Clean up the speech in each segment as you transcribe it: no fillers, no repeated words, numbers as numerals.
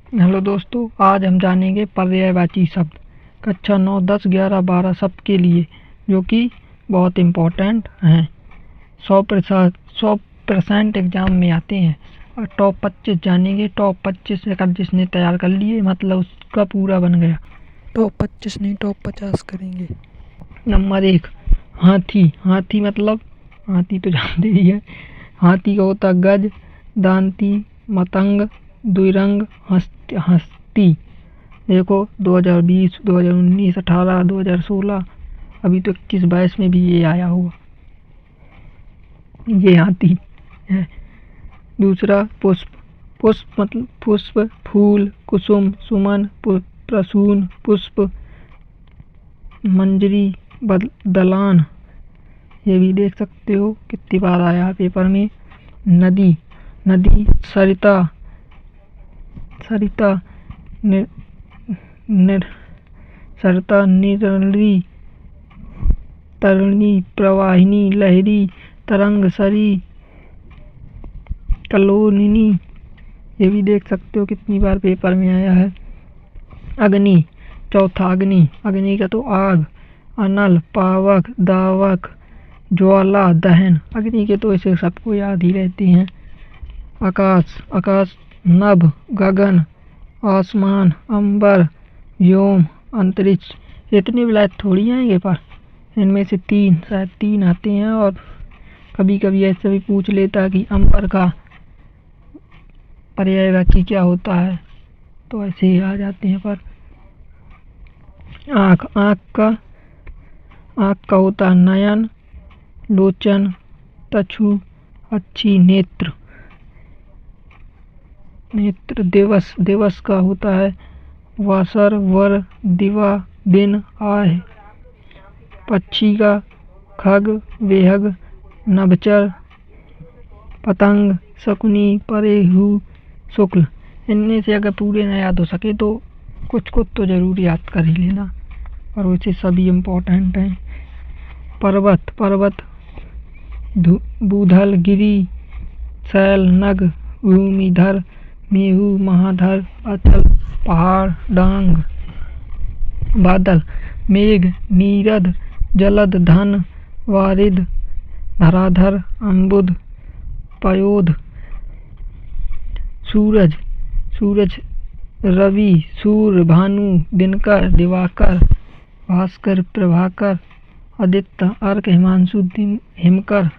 Hello दोस्तों, आज हम जानेंगे पर्यायवाची शब्द कक्षा 9, 10, 11, 12 शब्द के लिए, जो कि बहुत इम्पोर्टेंट हैं। 100% एग्जाम में आते हैं। और टॉप 25 जानेंगे। टॉप 25 अगर जिसने तैयार कर लिए मतलब उसका पूरा बन गया। टॉप 25 नहीं, टॉप 50 करेंगे। नंबर 1, हाथी। हाथी मतलब हाथी तो जानते ही है। हाथी का होता गज, दांती, मतंग, द्विरंग, हस्ती। देखो 2020, 2019, 18, 2016, अभी तो 21, 22 में भी ये आया हुआ, ये हाथी है। दूसरा पुष्प। पुष्प मतलब पुष्प, फूल, कुसुम, सुमन, प्रसून, पुष्प, मंजरी, दलान। ये भी देख सकते हो कितनी बार आया पेपर में। नदी। नदी सरिता, सरिता, सरिता, निरली, तरणी, प्रवाहिनी, लहरी, तरंग, सरी, कलोनिनी। ये भी देख सकते हो कितनी बार पेपर में आया है। अग्नि। चौथा अग्नि। अग्नि का तो आग, अनल, पावक, दावक, ज्वाला, दहन। अग्नि के तो ऐसे सबको याद ही रहते हैं। आकाश। आकाश नभ, गगन, आसमान, अंबर, व्योम, अंतरिक्ष। इतने विलायत थोड़ी आएंगे, पर इनमें से शायद तीन आते हैं। और कभी कभी ऐसे भी पूछ लेता है कि अंबर का पर्यायवाची क्या होता है, तो ऐसे ही आ जाते हैं। पर आँख। आँख का होता नयन, लोचन, तछु, अच्छी, नेत्र। नेत्र। दिवस। दिवस का होता है वासर, वर, दिवा, दिन, आह। पक्षी का खग, वेहग, नभचर, पतंग, शकुनी, परेहू, शुक्ल। इनमें से अगर पूरे न याद हो सके तो कुछ तो जरूर याद कर ही लेना, और वैसे सभी इम्पोर्टेंट हैं। पर्वत। पर्वत बूधल, गिरी, शैल, नग, भूमिधर, मेहू, महाधर, अचल, पहाड़, डांग। बादल। मेघ, नीरद, जलद, धन, वारिद, धराधर, अम्बुद, पयोध। सूरज। सूरज रवि, सूर्य, भानु, दिनकर, दिवाकर, भास्कर, प्रभाकर, आदित्य, अर्क, हिमांशु, हिमकर।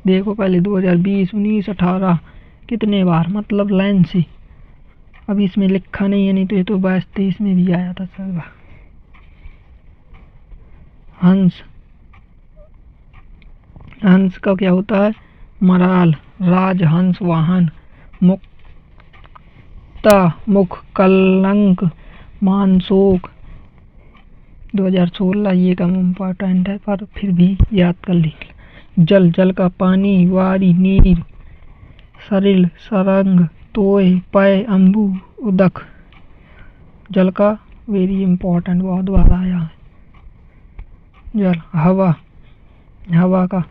देखो पहले 2020, 19, 18 कितने बार, मतलब लाइन से। अभी इसमें लिखा नहीं है, नहीं तो ये तो 22, 23 में भी आया था सर बार। हंस। हंस का क्या होता है मराल, राज हंस, वाहन, मुक्ता, मुख, कलंक, मानशोक। 2016 ये कम इम्पोर्टेंट है, पर फिर भी याद कर लीजिए। जल। जल का पानी, वारी, नीर, सरिल, सरंग, तोय, पय, अम्बु, उदक। जल का वेरी इम्पोर्टेंट, बहुत बार आया है जल। हवा। हवा का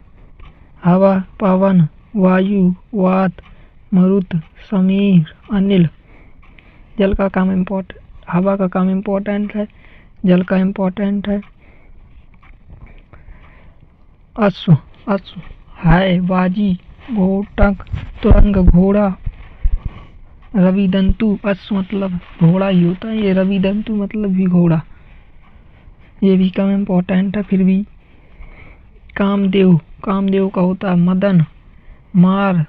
हवा, पवन, वायु, वात, मरुत, समीर, अनिल। जल का काम इम्पोर्टेंट, हवा का काम इम्पोर्टेंट है, जल का इम्पोर्टेंट है। अश्व। अश्व है बाजी, घोटक, तुरंग, घोड़ा, रविदंतु। अश्व मतलब घोड़ा ही होता है, ये रविदंतु मतलब भी घोड़ा। ये भी कम इम्पोर्टेंट है फिर भी। कामदेव। कामदेव का होता है मदन, मार,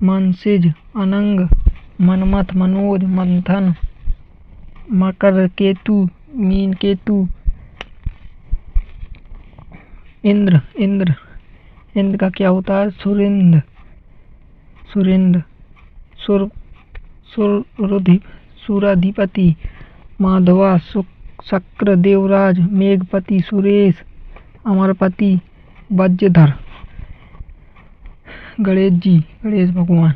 मनसिज, अनंग, मनमथ, मनोज, मंथन, मकर केतु, मीन केतु। इंद्र। इंद्र। इंद्र का क्या होता है सुरिंद, सुरिंद, सुराधिपति, माधवा, शक्र, देवराज, मेघपति, सुरेश, अमरपति, वज्रधर। गणेश जी, गणेश भगवान।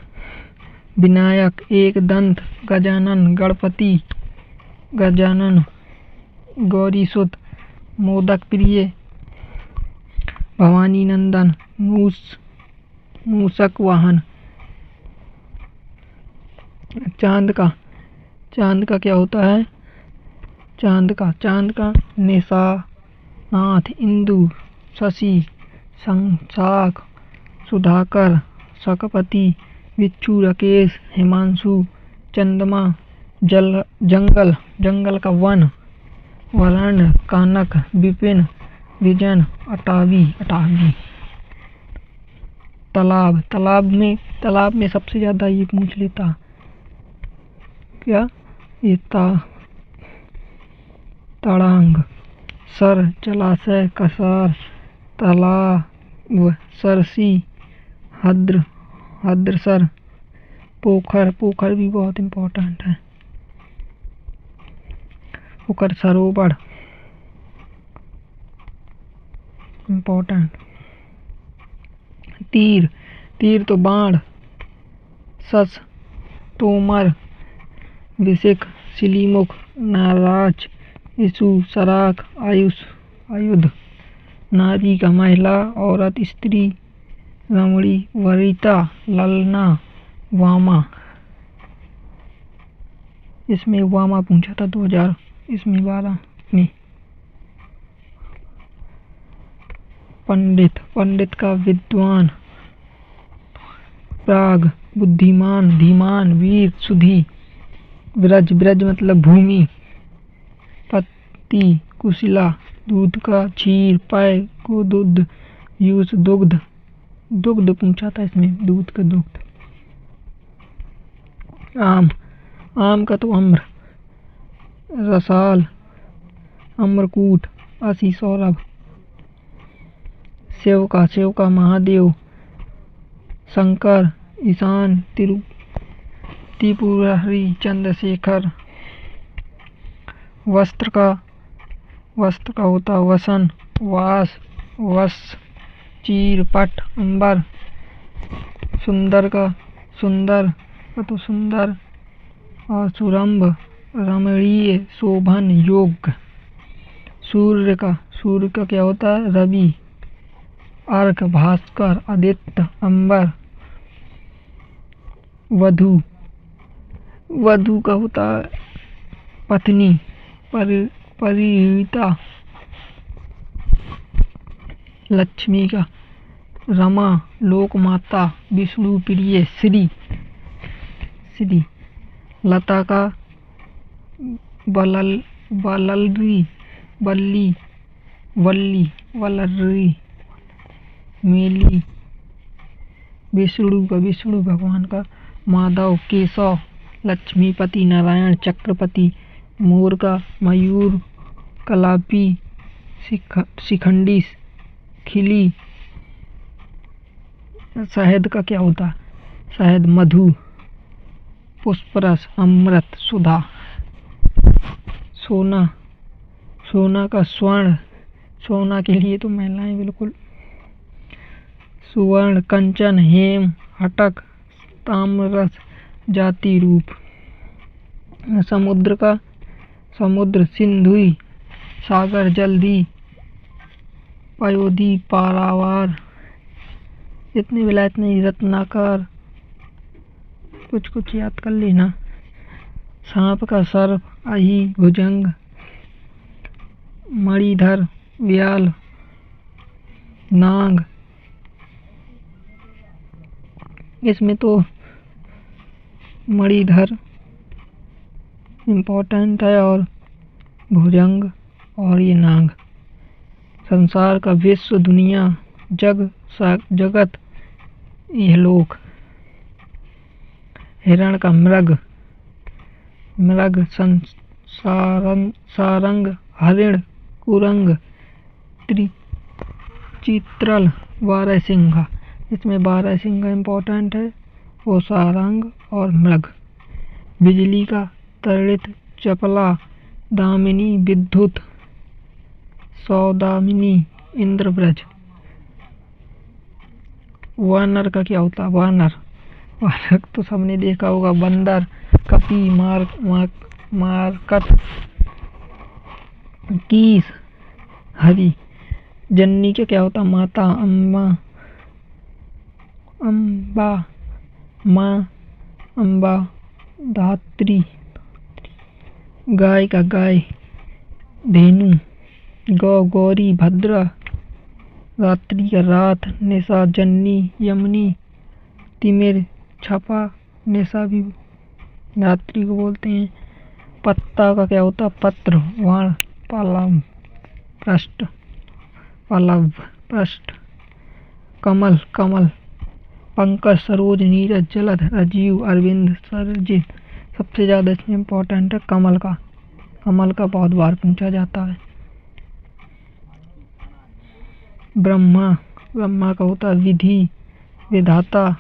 विनायक, एक दंत, गजानन, गणपति, गजानन, गौरीसुत, मोदक प्रिय, भवानी नंदन, मूषक वाहन। चांद का चांद का क्या होता है? चांद का निशा, नाथ, इंदु, शशि, शशांक, सुधाकर, शकपति, बिच्छू, राकेश, हिमांशु, चंद्रमा, जंगल का वन, वरण, कानक, विपिन, विजन, अटावी। तालाब में सबसे ज्यादा ये पूछ लेता क्या? ये तड़ांग। सर, जलाशय, कसार, तालाब, सरसी, हद्रसर, पोखर भी बहुत इम्पोर्टेंट है। पोखर, सरोवर इम्पोर्टेंट। तीर तो बाण। सस, तोमर, विसिक, सिलीमुख, नाराज, यीशु, सराख, आयुध। नारी का महिला, औरत, स्त्री, रमणी, वरिता, ललना, वामा। इसमें वामा पूछा था 2012 में। पंडित का विद्वान। प्राग, बुद्धिमान, धीमान, वीर, सुधी। ब्रज मतलब भूमि। पति, कुशिला। दूध का क्षीर, पय को दूध, यूस दुग्ध पूछा था इसमें, दूध का दुग्ध। आम का तो अम्र। रसाल, अम्रकूट, असी, सौरभ। शिव का महादेव, शंकर, ईशान, त्रिपुरारी, चंद्रशेखर। वस्त्र का होता वसन, वास, वस, चीर, पट, अंबर। सुंदर का तो सुंदर और सुरंभ, रमणीय, शोभन, योग्य। सूर्य का क्या होता है? रवि, अर्क, भास्कर, आदित्य, अंबर। वधु का होता है पत्नी, परिणीता। लक्ष्मी का रमा, लोक माता, विष्णु प्रिय, श्री। लता का वल्ली, मेली। विष्णु भगवान का माधव, केशव। लक्ष्मीपति, नारायण, चक्रपति। मोर का मयूर, कलापी, शिखंडी, खिली। शहद का क्या होता? शहद, मधु, पुष्परस, अमृत, सुधा। सोना का स्वर्ण, सोना के लिए तो महिलाएं बिल्कुल। सुवर्ण, कंचन, हेम, हटक, ताम्ररस, जाति, रूप। समुद्र, सिंधु, सागर, जलधि, पयोधी, पारावार। इतने विलायत नहीं, रत्नाकर। कुछ याद कर लेना। सांप का सर्प, अही, भुजंग, मणिधर, व्याल, नाग। इसमें तो मणिधर इम्पोर्टेंट है और भुजंग और ये नाग। संसार का विश्व, दुनिया, जगत, इहलोक। हिरण का मृग, सारंग, हरिण, कुरंग, चित्रल, बारहसिंघा। इसमें बारहसिंघा इम्पोर्टेंट है, वो सारंग और मृग। बिजली का तड़ित, चपला, दामिनी, विद्युत, सौदामिनी, इंद्रब्रज। वानर का क्या होता? वानर तो सबने देखा होगा, बंदर, कपी, मारकट, कीस, हरी। जन्नी का क्या होता? माता, अम्बा, माँ, अम्बा, धात्री। गाय का गाय, धेनु, गौ गौरी, भद्रा, रात्रि का रात, निशा जन्नी, यमुनी, तिमिर छपा, निशा भी रात्रि को बोलते हैं। पत्ता का क्या होता है? पत्र, वण, पल्लव, पृष्ठ, पल्लव, पृष्ठ। कमल, कमल, पंकज, सरोज, नीरज, जलद, राजीव, अरविंद, सरजित। सबसे ज़्यादा इसमें इम्पोर्टेंट है कमल का। कमल का बहुत बार पूछा जाता है। ब्रह्मा, ब्रह्मा का होता है विधि, विधाता,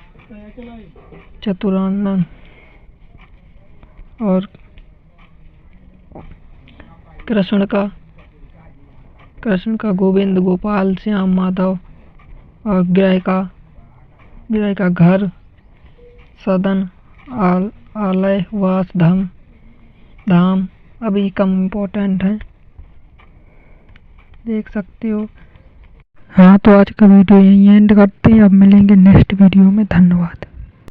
चतुरानन। और कृष्ण का गोविंद, गोपाल, श्याम, माधव। और ग्रह का घर, सदन, आलय, वास, धाम। अभी कम इम्पोर्टेंट है, देख सकते हो। हाँ, तो आज का वीडियो यहीं एंड करते हैं। अब मिलेंगे नेक्स्ट वीडियो में। धन्यवाद।